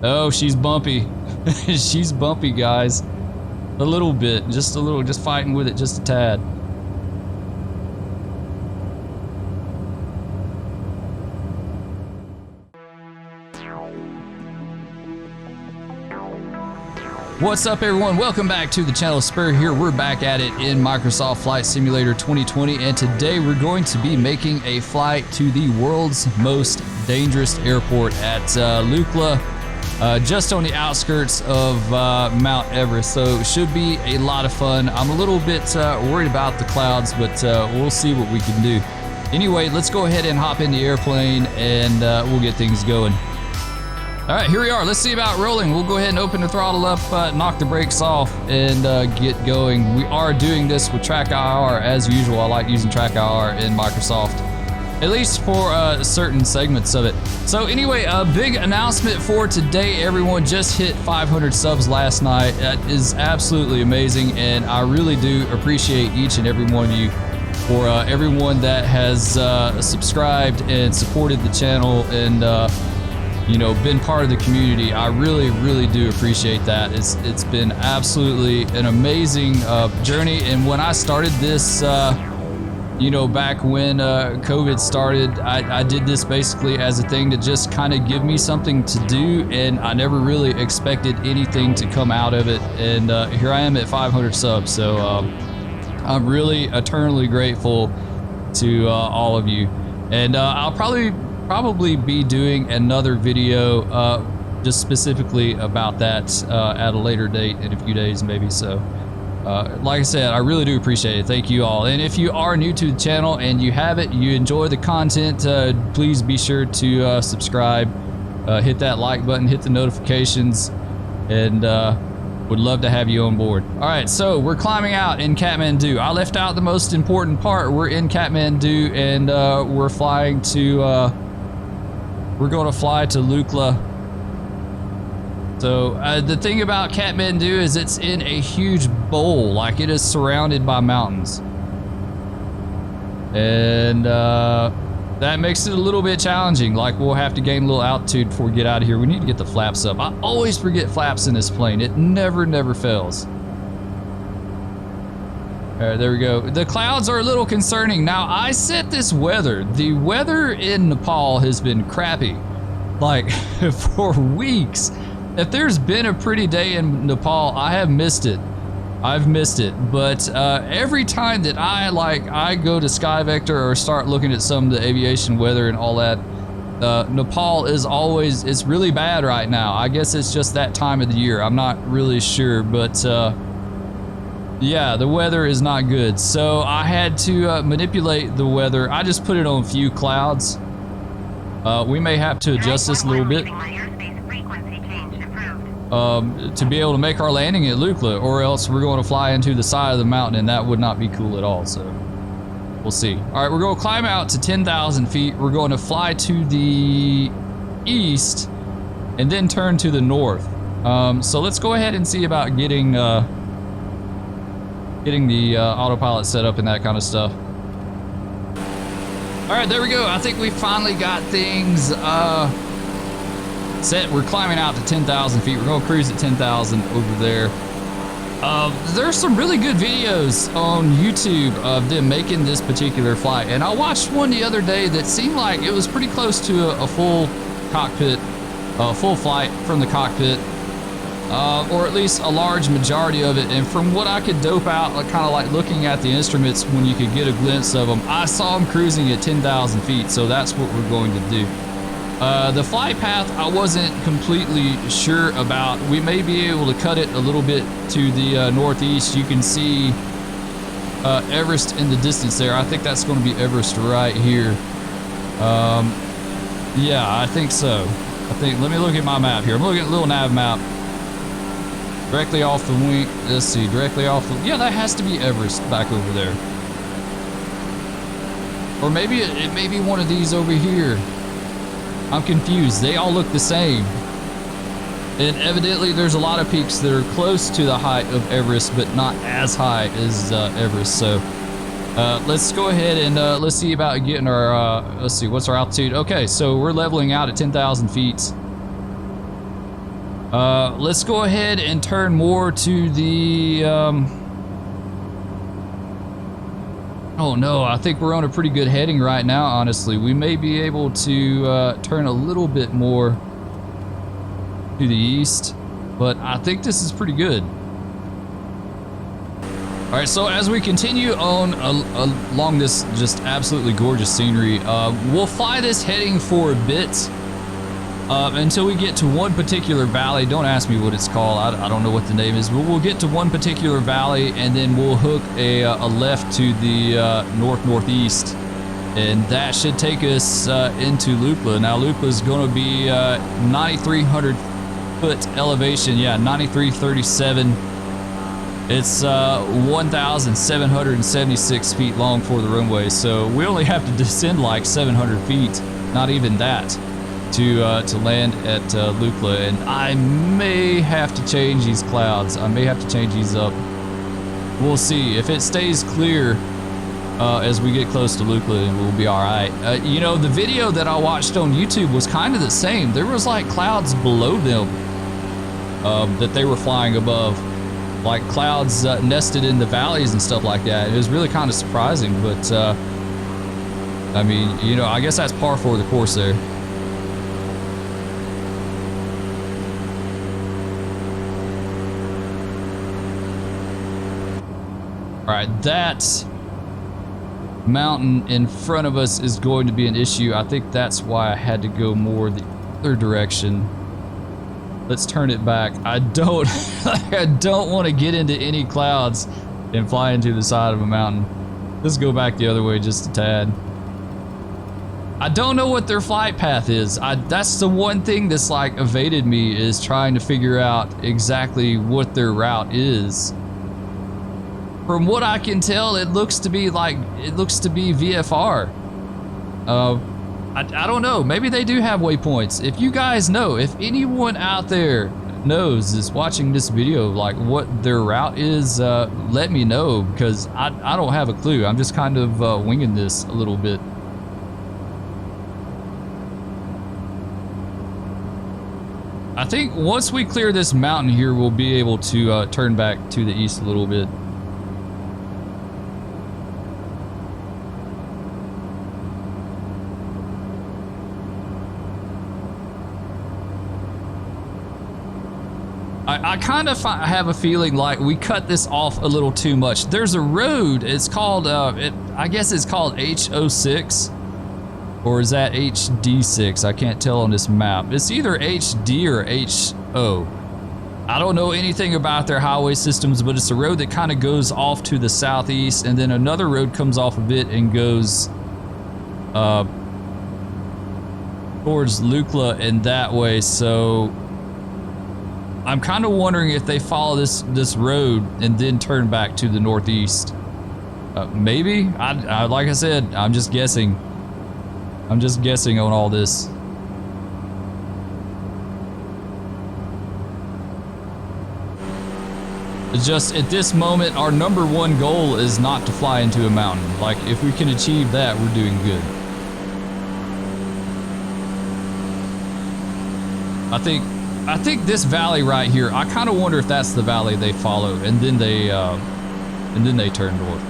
Oh, she's bumpy. She's bumpy, guys. A little bit, just a little, just fighting with it just a tad. What's up, everyone? Welcome back to the channel. Spur here. We're back at it in Microsoft Flight Simulator 2020, and today we're going to be making a flight to the world's most dangerous airport at Lukla, just on the outskirts of Mount Everest. So it should be a lot of fun. I'm a little bit worried about the clouds, but we'll see what we can do. Anyway, let's go ahead and hop in the airplane and we'll get things going. All right, here we are. Let's see about rolling. We'll go ahead and open the throttle up, knock the brakes off, and get going. We are doing this with Track IR as usual. I like using Track IR in Microsoft, at least for certain segments of it. So anyway, a big announcement for today, everyone. Just hit 500 subs last night. That is absolutely amazing, and I really do appreciate each and every one of you for everyone that has subscribed and supported the channel and you know, been part of the community. I really do appreciate that. It's been absolutely an amazing journey. And when I started this, you know, back when COVID started, I did this basically as a thing to just kind of give me something to do, and I never really expected anything to come out of it. And here I am at 500 subs, so I'm really eternally grateful to all of you. And I'll probably be doing another video just specifically about that at a later date in a few days maybe. So like I said, I really do appreciate it. Thank you all. And if you are new to the channel and you enjoy the content, please be sure to subscribe, hit that like button, hit the notifications, and would love to have you on board. All right, so we're climbing out in Kathmandu. I left out the most important part. We're in Kathmandu, and we're flying to we're going to fly to Lukla. So the thing about Kathmandu is it's in a huge bowl, like it is surrounded by mountains. And that makes it a little bit challenging. Like we'll have to gain a little altitude before we get out of here. We need to get the flaps up. I always forget flaps in this plane. It never fails. All right, there we go. The clouds are a little concerning. Now, I set this weather. The weather in Nepal has been crappy, like for weeks. If there's been a pretty day in Nepal, I have missed it. I've missed it. But every time that I go to SkyVector or start looking at some of the aviation weather and all that, Nepal is always, it's really bad right now. I guess it's just that time of the year. I'm not really sure, but yeah, the weather is not good. So I had to manipulate the weather. I just put it on few clouds. We may have to adjust this a little bit to be able to make our landing at Lukla, or else we're going to fly into the side of the mountain, and that would not be cool at all. So we'll see. All right, we're going to climb out to 10,000 feet. We're going to fly to the east and then turn to the north. So let's go ahead and see about getting the autopilot set up and that kind of stuff. All right, there we go. I think we finally got things set. We're climbing out to 10,000 feet. We're going to cruise at 10,000 over there. There's some really good videos on YouTube of them making this particular flight, and I watched one the other day that seemed like it was pretty close to a full cockpit, full flight from the cockpit. Or at least a large majority of it. And from what I could dope out, kind of like looking at the instruments when you could get a glimpse of them, I saw them cruising at 10,000 feet, so that's what we're going to do. The flight path, I wasn't completely sure about. We may be able to cut it a little bit to the northeast. You can see Everest in the distance there. I think that's going to be Everest right here. Yeah, I think so. Let me look at my map here. I'm looking at a little nav map. Directly off the wing, let's see, directly off the, yeah, that has to be Everest back over there. Or maybe it may be one of these over here. I'm confused, they all look the same. And evidently there's a lot of peaks that are close to the height of Everest, but not as high as Everest. So let's go ahead and let's see about getting our, let's see, what's our altitude? Okay, so we're leveling out at 10,000 feet. Let's go ahead and turn more to the, oh no, I think we're on a pretty good heading right now, honestly. We may be able to turn a little bit more to the east, but I think this is pretty good. All right, so as we continue on along this just absolutely gorgeous scenery, we'll fly this heading for a bit until we get to one particular valley. Don't ask me what it's called. I don't know what the name is, but we'll get to one particular valley and then we'll hook a left to the northeast, and that should take us into Lukla. Now Lukla is going to be 9,300 foot elevation. Yeah, 9,337. It's 1,776 feet long for the runway, so we only have to descend like 700 feet, not even that, to land at Lukla. And I may have to change these clouds. I may have to change these up. We'll see. If it stays clear as we get close to Lukla, we'll be all right. You know, the video that I watched on YouTube was kind of the same. There was like clouds below them that they were flying above. Like clouds nested in the valleys and stuff like that. It was really kind of surprising, but I mean, you know, I guess that's par for the course there. All right, that mountain in front of us is going to be an issue. I think that's why I had to go more the other direction. Let's turn it back. I don't want to get into any clouds and fly into the side of a mountain. Let's go back the other way just a tad. I don't know what their flight path is. That's the one thing that's like evaded me, is trying to figure out exactly what their route is. From what I can tell, it looks to be VFR. I don't know. Maybe they do have waypoints. If you guys know, if anyone out there knows, is watching this video, like what their route is, let me know, because I don't have a clue. I'm just kind of winging this a little bit. I think once we clear this mountain here, we'll be able to turn back to the east a little bit. I kind of have a feeling like we cut this off a little too much. There's a road, it's called, I guess it's called H06, or is that HD6? I can't tell on this map. It's either HD or HO. I don't know anything about their highway systems, but it's a road that kind of goes off to the southeast, and then another road comes off of it and goes towards Lukla and that way. So I'm kind of wondering if they follow this road and then turn back to the northeast. Maybe. Like I said, I'm just guessing. I'm just guessing on all this. It's just at this moment, our #1 goal is not to fly into a mountain. Like, if we can achieve that, we're doing good. I think this valley right here, I kind of wonder if that's the valley they follow, and then they turn north.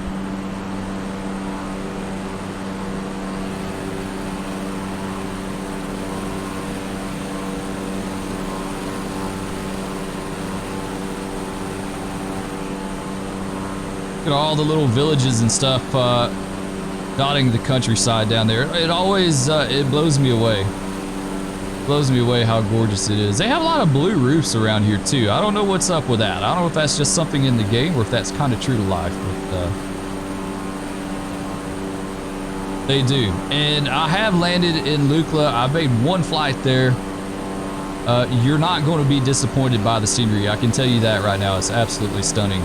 Look at all the little villages and stuff dotting the countryside down there. It always it blows me away. Blows me away how gorgeous it is. They have a lot of blue roofs around here too. I don't know what's up with that. I don't know if that's just something in the game or if that's kind of true to life, but they do. And I have landed in Lukla. I made one flight there. You're not going to be disappointed by the scenery. I can tell you that right now. It's absolutely stunning.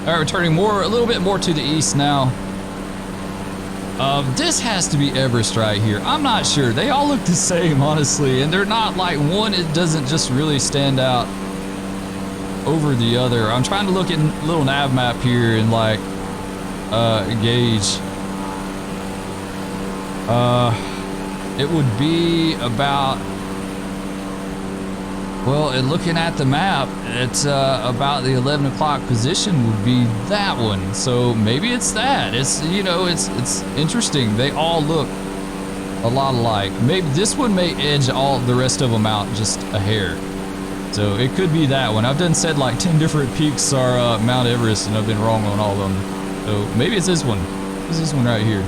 All right, we're turning a little bit more to the east now. This has to be Everest right here. I'm not sure. They all look the same, honestly, and they're not like one. It doesn't just really stand out over the other. I'm trying to look at a little nav map here and like gauge. It would be about, well, and looking at the map, it's about the 11 o'clock position would be that one. So maybe it's that. It's, you know, it's interesting. They all look a lot alike. Maybe this one may edge all the rest of them out just a hair. So it could be that one. I've done said like 10 different peaks are Mount Everest, and I've been wrong on all of them. So maybe it's this one. It's this one right here.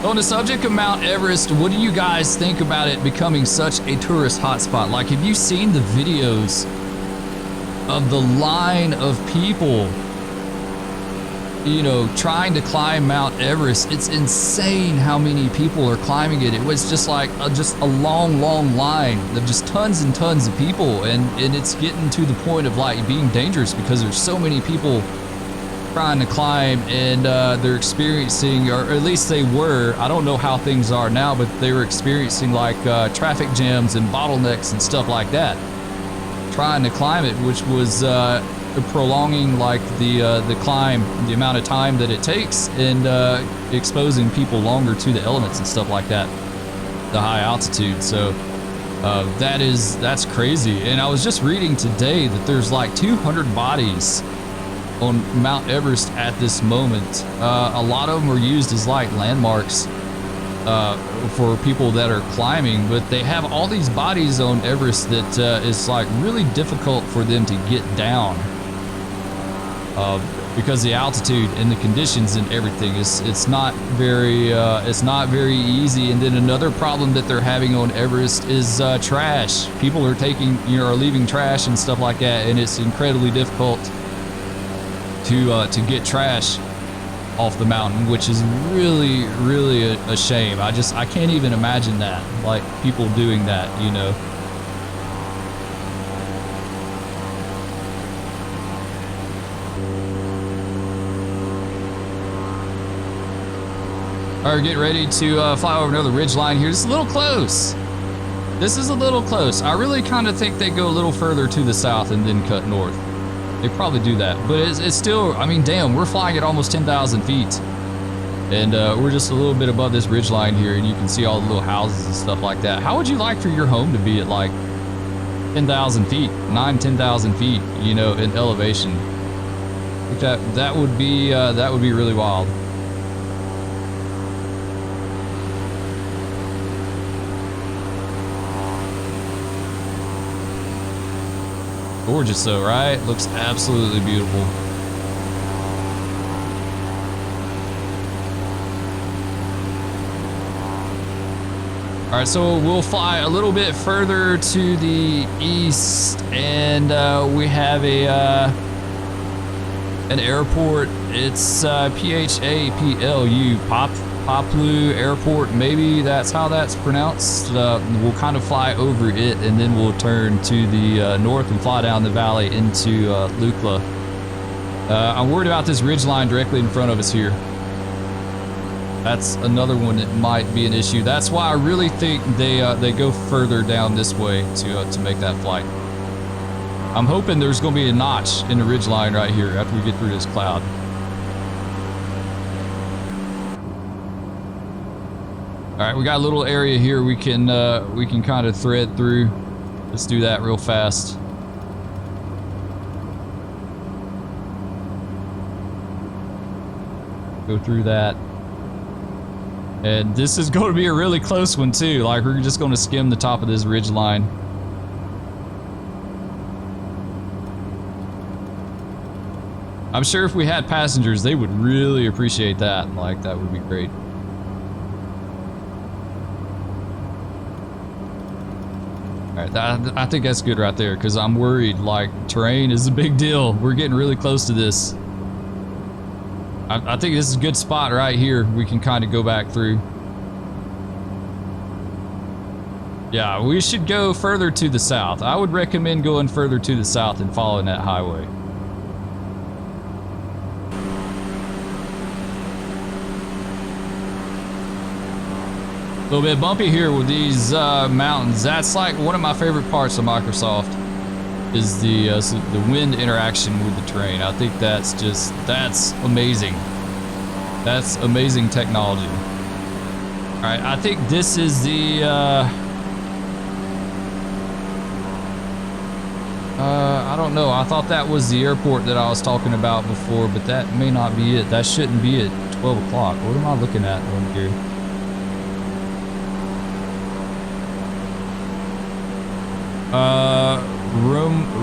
On the subject of Mount Everest, what do you guys think about it becoming such a tourist hotspot? Like, have you seen the videos of the line of people, you know, trying to climb Mount Everest? It's insane how many people are climbing it. It was just like just a long line of just tons and tons of people, and it's getting to the point of like being dangerous because there's so many people trying to climb, and they're experiencing, or at least they were, I don't know how things are now, but they were experiencing like traffic jams and bottlenecks and stuff like that, trying to climb it, which was prolonging like the climb, the amount of time that it takes, and exposing people longer to the elements and stuff like that, the high altitude. So that's crazy. And I was just reading today that there's like 200 bodies on Mount Everest at this moment. A lot of them are used as like landmarks for people that are climbing, but they have all these bodies on Everest that is like really difficult for them to get down because the altitude and the conditions and everything is it's not very easy. And then another problem that they're having on Everest is trash. People are taking, you know, are leaving trash and stuff like that, and it's incredibly difficult to get trash off the mountain, which is really a shame. I can't even imagine that, like people doing that, you know. All right, get ready to fly over another ridge line here. It's a little close. This is a little close. I really kind of think they go a little further to the south and then cut north. They probably do that, but it's still, I mean, damn, we're flying at almost 10,000 feet. And we're just a little bit above this ridge line here, and you can see all the little houses and stuff like that. How would you like for your home to be at like 10,000 feet, 10,000 feet, you know, in elevation? That would be really wild. Gorgeous though, right? Looks absolutely beautiful. All right, so we'll fly a little bit further to the east, and we have an airport. It's P-H-A-P-L-U, Poplu Airport, maybe that's how that's pronounced. We'll kind of fly over it, and then we'll turn to the north and fly down the valley into Lukla. I'm worried about this ridge line directly in front of us here. That's another one that might be an issue. That's why I really think they go further down this way to make that flight. I'm hoping there's going to be a notch in the ridge line right here after we get through this cloud. All right, we got a little area here we can kind of thread through. Let's do that real fast. Go through that. And this is going to be a really close one too. Like, we're just going to skim the top of this ridge line. I'm sure if we had passengers, they would really appreciate that. Like, that would be great. All right, I think that's good right there, because I'm worried, like, terrain is a big deal. We're getting really close to this. I think this is a good spot right here. We can kind of go back through. Yeah, we should go further to the south. I would recommend going further to the south and following that highway. A little bit bumpy here with these mountains. That's like one of my favorite parts of Microsoft. is the wind interaction with the terrain. I think that's amazing. That's amazing technology. All right, I think this is the I don't know. I thought that was the airport that I was talking about before, but that may not be it. That shouldn't be at 12 o'clock. What am I looking at on here?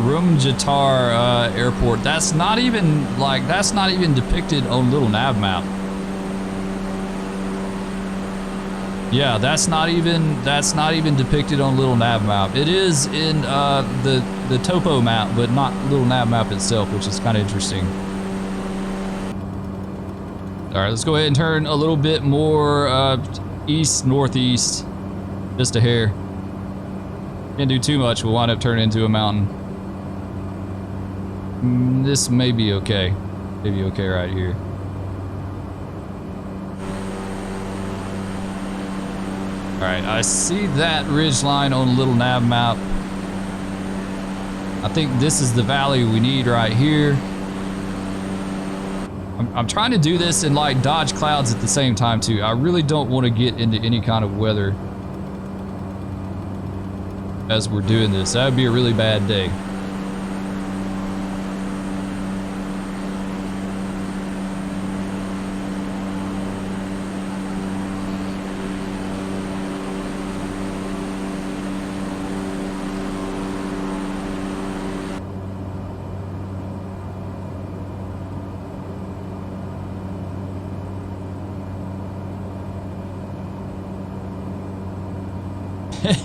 Rumjatar Airport. That's not even depicted on little nav map. Yeah, that's not even depicted on little nav map. It is in the topo map, but not little nav map itself, which is kind of interesting. All right, let's go ahead and turn a little bit more east northeast, just a hair. Can't do too much. We'll wind up turning into a mountain. This may be okay. Maybe okay right here. Alright, I see that ridge line on a little nav map. I think this is the valley we need right here. I'm trying to do this and like dodge clouds at the same time too. I really don't want to get into any kind of weather as we're doing this. That would be a really bad day.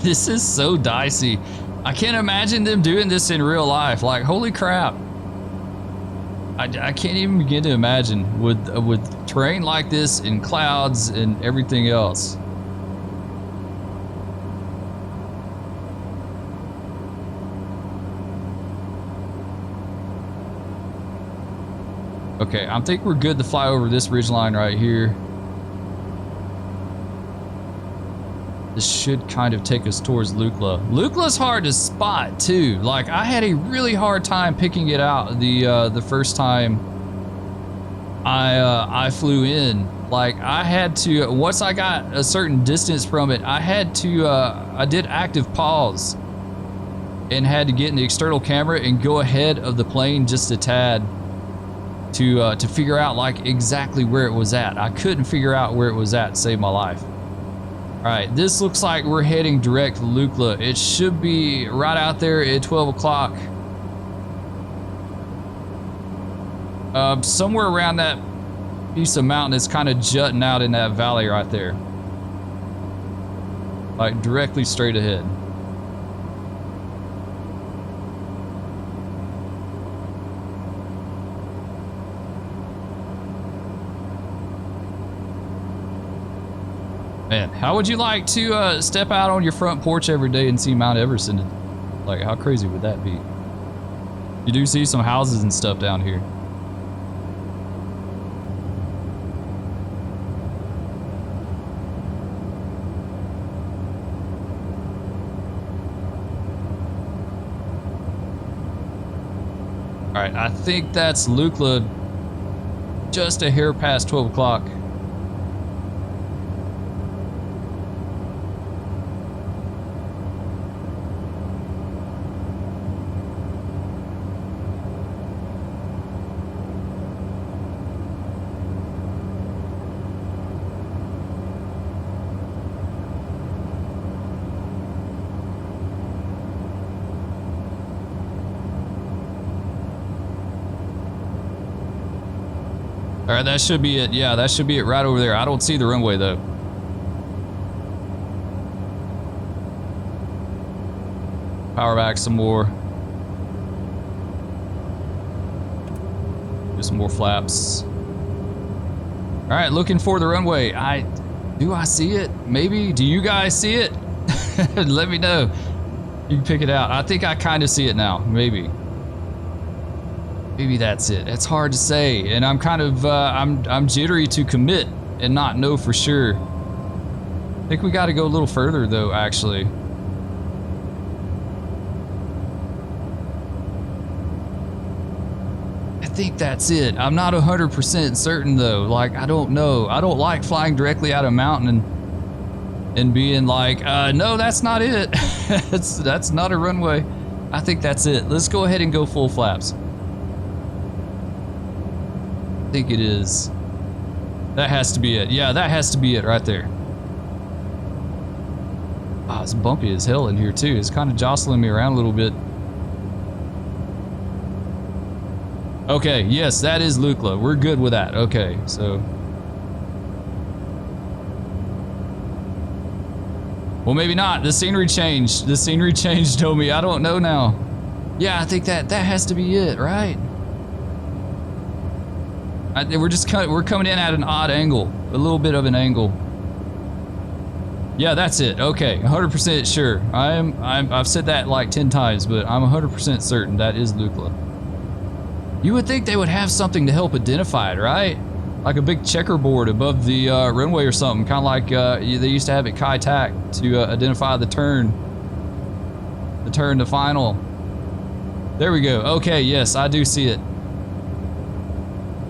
This is so dicey. I can't imagine them doing this in real life. Like, holy crap. I can't even begin to imagine with terrain like this and clouds and everything else. Okay, I think we're good to fly over this ridgeline right here. This should kind of take us towards Lukla. Lukla's hard to spot too. Like, I had a really hard time picking it out the first time I flew in. Like, I had to, once I got a certain distance from it, I had to I did active pause and had to get in the external camera and go ahead of the plane just a tad to figure out like exactly where it was at. I couldn't figure out where it was at to save my life. All right, this looks like we're heading direct to Lukla. It should be right out there at 12 o'clock. Somewhere around that piece of mountain that's kind of jutting out in that valley right there. Like directly straight ahead. Man, how would you like to step out on your front porch every day and see Mount Everest? And like, how crazy would that be? You do see some houses and stuff down here. All right, I think that's Lukla, just a hair past 12 o'clock. All right, that should be it. Yeah, that should be it right over there. I don't see the runway though. Power back some more. Do some more flaps. All right, looking for the runway. Do I see it? Maybe. Do you guys see it? Let me know. You can pick it out. I think I kind of see it now. Maybe. Maybe that's it. It's hard to say, and I'm kind of I'm jittery to commit and not know for sure. I think we got to go a little further though, actually. think that's it. I'm not 100% certain though. Like, I don't know. I don't like flying directly out of a mountain and being like, no, that's not it. That's not a runway. I think that's it. Let's go ahead and go full flaps. I think it is. That has to be it. Yeah, that has to be it right there. Wow, it's bumpy as hell in here too. It's kind of jostling me around a little bit. Okay, yes, that is Lukla. We're good with that. Okay, so. Well, maybe not. The scenery changed. The scenery changed, Tommy. I don't know now. Yeah, I think that has to be it, right? We're coming in at an odd angle, a little bit of an angle. Yeah, that's it. Okay, 100% sure. I've said that like 10 times, but I'm 100% certain that is Lukla. You would think they would have something to help identify it, right? Like a big checkerboard above the runway or something, kind of like they used to have at Kai Tak to identify the turn to final. There we go. Okay, yes, I do see it.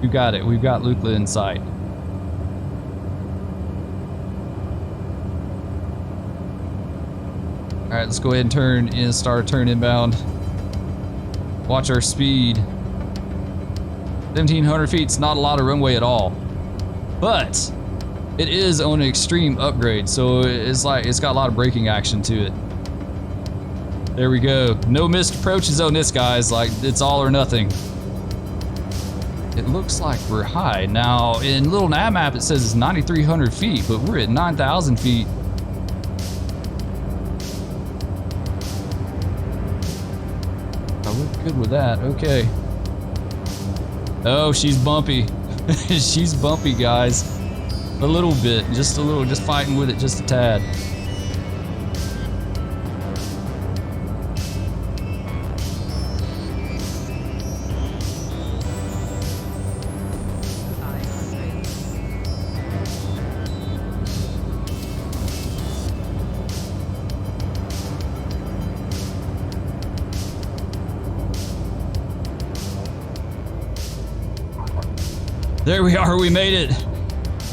You got it. We've got Lukla in sight. All right, let's go ahead and turn in, start a turn inbound. Watch our speed. 1,700 feet's not a lot of runway at all, but it is on an extreme upgrade, so it's like it's got a lot of braking action to it. There we go. No missed approaches on this, guys. Like, it's all or nothing. It looks like we're high now. In little nav map, it says it's 9,300 feet, but we're at 9,000 feet. I look good with that. Okay. Oh, she's bumpy. She's bumpy, guys. A little bit, just a little, just fighting with it just a tad. There we are, we made it.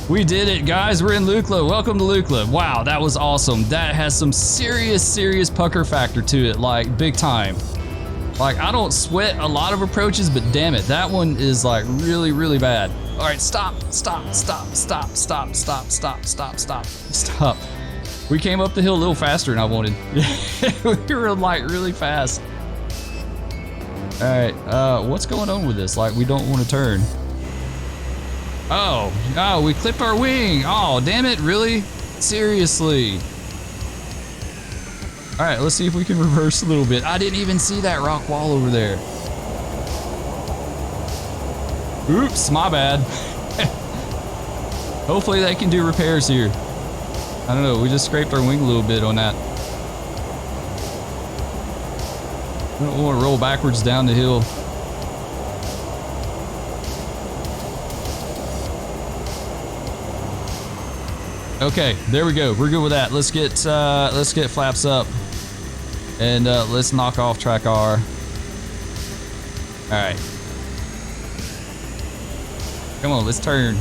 We did it, guys. We're in Lukla. Welcome to Lukla. Wow, that was awesome. That has some serious pucker factor to it, like big time. Like, I don't sweat a lot of approaches, but damn it, that one is like really bad. All right, stop. We came up the hill a little faster than I wanted. We were like really fast. All right, what's going on with this? Like, we don't want to turn. Oh, we clipped our wing. Oh, damn it, really? Seriously. All right, let's see if we can reverse a little bit. I didn't even see that rock wall over there. Oops, my bad. Hopefully they can do repairs here. I don't know, we just scraped our wing a little bit on that. I don't want to roll backwards down the hill. Okay, there we go. We're good with that. Let's get flaps up, and let's knock off track R. All right, come on, let's turn.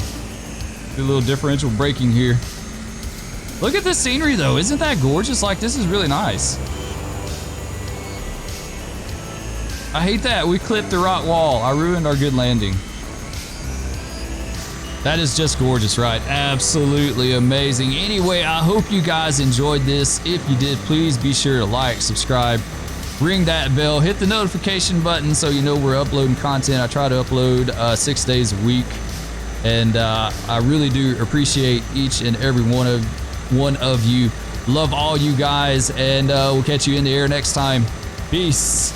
Do a little differential braking here. Look at this scenery, though. Isn't that gorgeous? Like, this is really nice. I hate that we clipped the rock wall. I ruined our good landing. That is just gorgeous, right? Absolutely amazing. Anyway, I hope you guys enjoyed this. If you did, please be sure to like, subscribe, ring that bell, hit the notification button so you know we're uploading content. I try to upload 6 days a week, and I really do appreciate each and every one of you. Love all you guys, and we'll catch you in the air next time. Peace.